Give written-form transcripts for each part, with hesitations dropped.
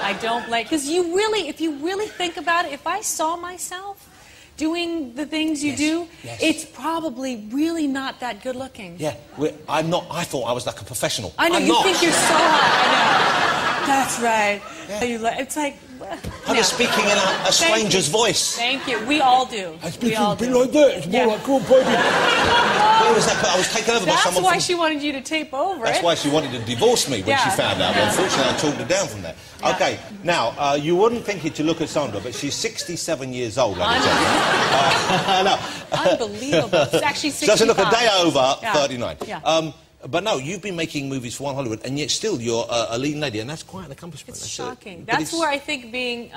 I don't blame, because you really, if you really think about it, if I saw myself doing the things you do, it's probably really not that good looking. Yeah, I'm not. I thought I was like a professional. I know, I'm you not. think you're so hot. I know. That's right. Yeah. It's like... I was speaking in a stranger's voice. Thank you. We all do. I speak a bit like that. It's more like, come on, baby. Where was that? I was taken over by someone. That's why she wanted you to tape over. That's why she wanted to divorce me when she found out. But unfortunately, I talked her down from there. Yeah. Okay, now, you wouldn't think it to look at Sandra, but she's 67 years old, ladies and gentlemen. Unbelievable. It's actually 65. Doesn't look a day over 39. Yeah. But no, you've been making movies for One Hollywood, and yet still you're a leading lady, and that's quite an accomplishment. It's shocking. That's where I think being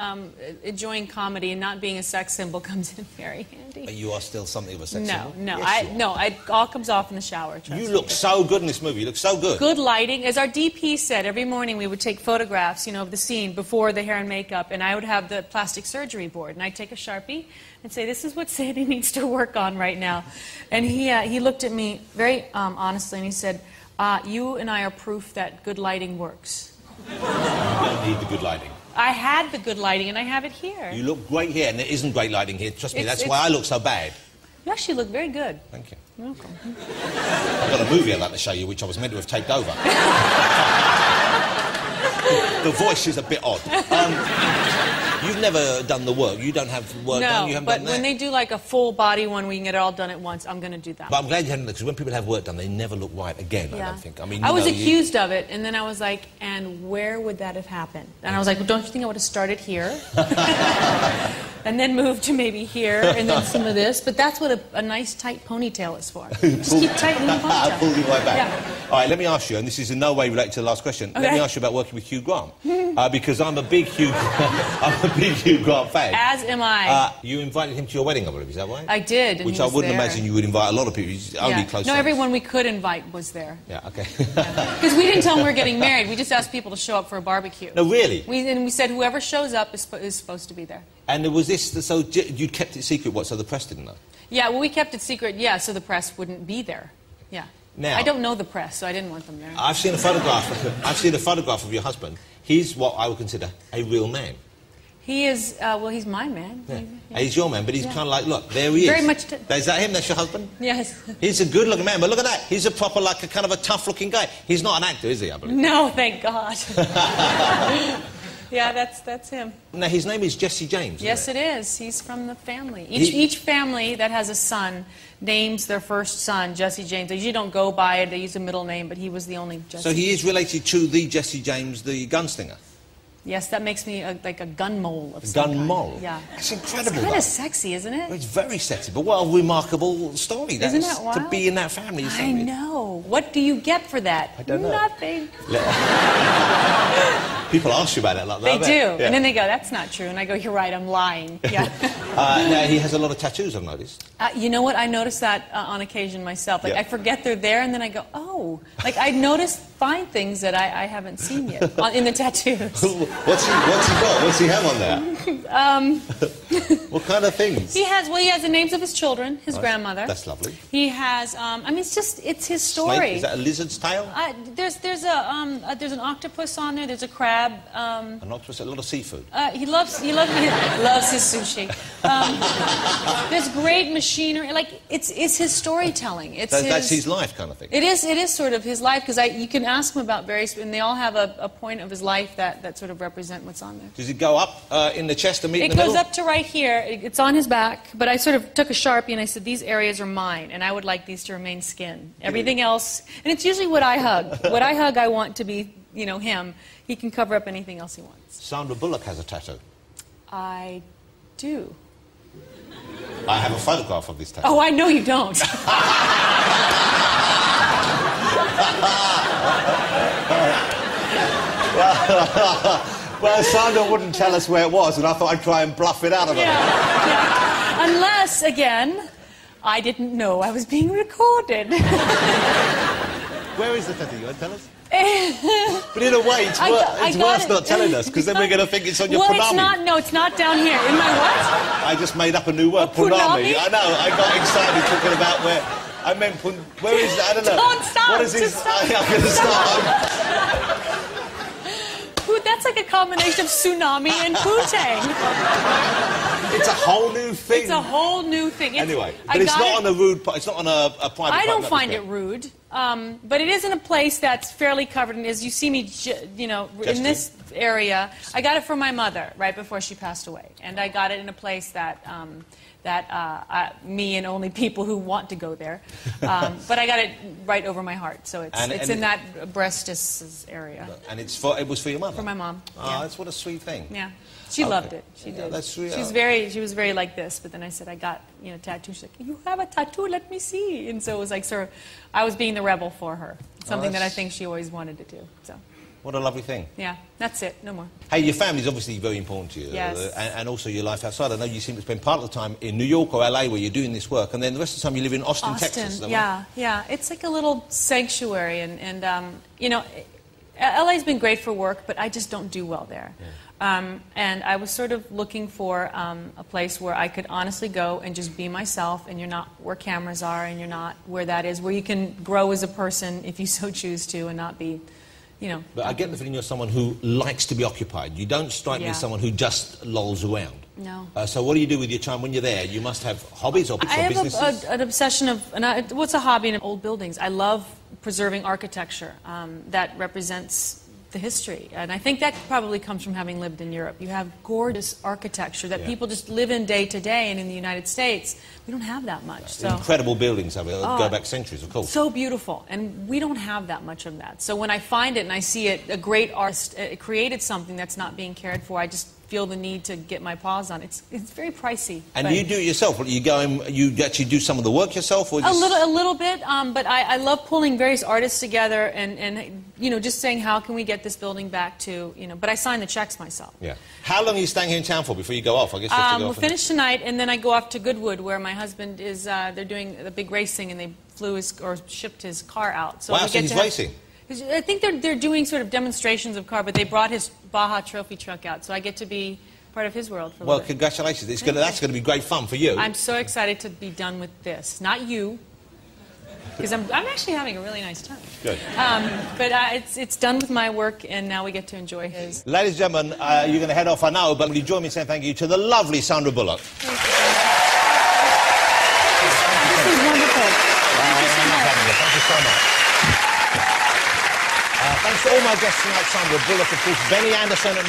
enjoying comedy and not being a sex symbol comes in very handy. But you are still something of a sex symbol? No, it all comes off in the shower. You look so good in this movie. You look so good. Good lighting. As our DP said, every morning we would take photographs, you know, of the scene before the hair and makeup, and I would have the plastic surgery board, and I'd take a Sharpie and say, this is what Sandy needs to work on right now. And he looked at me very honestly, and he said, you and I are proof that good lighting works. You don't need the good lighting. I had the good lighting, and I have it here. You look great here, and there isn't great lighting here. Trust me, that's why I look so bad. You actually look very good. Thank you. You're welcome. I've got a movie I'd like to show you, which I was meant to have taped over. The voice is a bit odd. You've never done the work. You don't have work done. You haven't done that. But when they do like a full body one, we can get it all done at once. I'm going to do that. But I'm glad you haven't, because when people have work done, they never look right again. I don't think. I mean, I was accused of it, and then I was like, and where would that have happened? And I was like, well, don't you think I would have started here, and then moved to maybe here, and then some of this? But that's what a nice tight ponytail is for. Just keep tightening the ponytail. I pulled it right back. Yeah. All right, let me ask you, and this is in no way related to the last question. Okay. Let me ask you about working with Hugh Grant, because I'm a big Hugh Grant fan. As am I. You invited him to your wedding, I believe, is that right? I did. Which I wouldn't imagine you would invite a lot of people. He's only close friends. No, everyone we could invite was there. Yeah, okay. Because we didn't tell them we were getting married. We just asked people to show up for a barbecue. No, really? And we said whoever shows up is supposed to be there. And there was this, so you kept it secret, what, so the press didn't know? Yeah, well, we kept it secret, so the press wouldn't be there. Yeah. Now, I don't know the press, so I didn't want them there. I've seen a photograph of your husband. He's what I would consider a real man. He is, well, he's my man. Yeah. He's your man, but he's kind of like, look, there he is. Very much. Is that him? That's your husband? Yes. He's a good-looking man, but look at that. He's a proper, like, a kind of a tough-looking guy. He's not an actor, is he, I believe? No, thank God. Yeah, that's him. Now, his name is Jesse James, Yes, it is. He's from the family. Each family that has a son names their first son Jesse James. They usually don't go by it. They use a middle name, but he was the only Jesse. So he is related to the Jesse James, the gunslinger? Yes, that makes me like a gun mole of some kind. Gun mole? Yeah. That's incredible. It's kind of sexy, isn't it? It's very sexy, but what a remarkable story that Isn't that wild? To be in that family. I know. What do you get for that? I don't know. Nothing. People ask you about it like that. They do. Yeah. And then they go, that's not true. And I go, you're right, I'm lying. Yeah. Now, he has a lot of tattoos, I've noticed. You know what? I notice that on occasion myself. Like, I forget they're there, and then I go, oh. Like, I find things that I haven't seen yet in the tattoos. What's he got? What's he have on there? What kind of things? He has the names of his children, his grandmother. That's lovely. He has, I mean, it's his story. Snake? Is that a lizard's tail? There's an octopus on there. There's a crab. An octopus, a lot of seafood. He loves his sushi. There's great machinery. Like, it's his storytelling. That's his life kind of thing. It is sort of his life, because you can ask him about various, and they all have a point of his life that sort of represent what's on there. Does it go up in the chest and meet in the middle? It goes up to right here. It's on his back, but I sort of took a Sharpie and I said, these areas are mine, and I would like these to remain skin. Everything else, and it's usually what I hug. What I hug, I want to be, him. He can cover up anything else he wants. Sandra Bullock has a tattoo. I do. I have a photograph of this tattoo. Oh, I know you don't. Well, Sandra wouldn't tell us where it was, and I thought I'd try and bluff it out of her. Yeah. Unless, again, I didn't know I was being recorded. Where is the tattoo? You want to tell us? But in a way, it's worse not telling us, because then we're going to think it's on your punami. It's not down here. In my what? I just made up a new word, punami. I know, I got excited talking about where... I meant, where is that? I don't know. Don't stop. What is this? I'm going to stop. That's That's like a combination of tsunami and poo-tang. It's a whole new thing. It's a whole new thing. Anyway, but it's not on a rude... It's not on a private... I don't find it rude. But it is in a place that's fairly covered. And as you see me, you know, in this area, I got it from my mother right before she passed away. And I got it in a place that... me and only people who want to go there. But I got it right over my heart, so it's in that breastus area. And it was for your mother? For my mom. Oh, yeah. That's what a sweet thing. Yeah. She loved it. She did. That's sweet. She was very like this, but then I said, I got, you know, tattoo. She's like, you have a tattoo, let me see. And so it was like sort of, I was being the rebel for her. Something that I think she always wanted to do, so. What a lovely thing. Yeah, that's it, no more. Hey, your family's obviously very important to you. Yes. And also your life outside. I know you seem to spend part of the time in New York or LA where you're doing this work, and then the rest of the time you live in Austin, Texas. Yeah, yeah. It's like a little sanctuary, and you know, LA's been great for work, but I just don't do well there. Yeah. And I was sort of looking for a place where I could honestly go and just be myself, and you're not where cameras are, and you're not where that is, where you can grow as a person if you so choose to, and not be... You know. But I get the feeling you're someone who likes to be occupied. You don't strike me as someone who just lolls around. No. So what do you do with your time when you're there? You must have hobbies or businesses? I have an obsession of... what's a hobby in old buildings? I love preserving architecture that represents the history. And I think that probably comes from having lived in Europe. You have gorgeous architecture that people just live in day to day, and in the United States, we don't have that much. So. Incredible buildings, go back centuries, of course. So beautiful, and we don't have that much of that. So when I find it and I see it, a great artist created something that's not being cared for, I just feel the need to get my paws on it. It's very pricey. And you do it yourself? You go and you actually do some of the work yourself? Or a little bit, but I love pulling various artists together and you know, just saying how can we get this building back to, you know, but I sign the checks myself. Yeah. How long are you staying here in town for before you go off? I guess you have to go we'll finish tonight, and then I go off to Goodwood, where my husband is, they're doing the big racing, and they shipped his car out. So wow, so he's racing? I think they're doing sort of demonstrations of car, but they brought his Baja trophy truck out, so I get to be part of his world for a little bit. Congratulations. That's going to be great fun for you. I'm so excited to be done with this. Not you, because I'm actually having a really nice time. Good. But it's done with my work, and now we get to enjoy his. Ladies and gentlemen, you're going to head off, I know, but will you join me in saying thank you to the lovely Sandra Bullock? Thank you. This is wonderful. Thank you so much. Thanks to all my guests tonight, Sandra Bullock, of course, Benny Anderson, and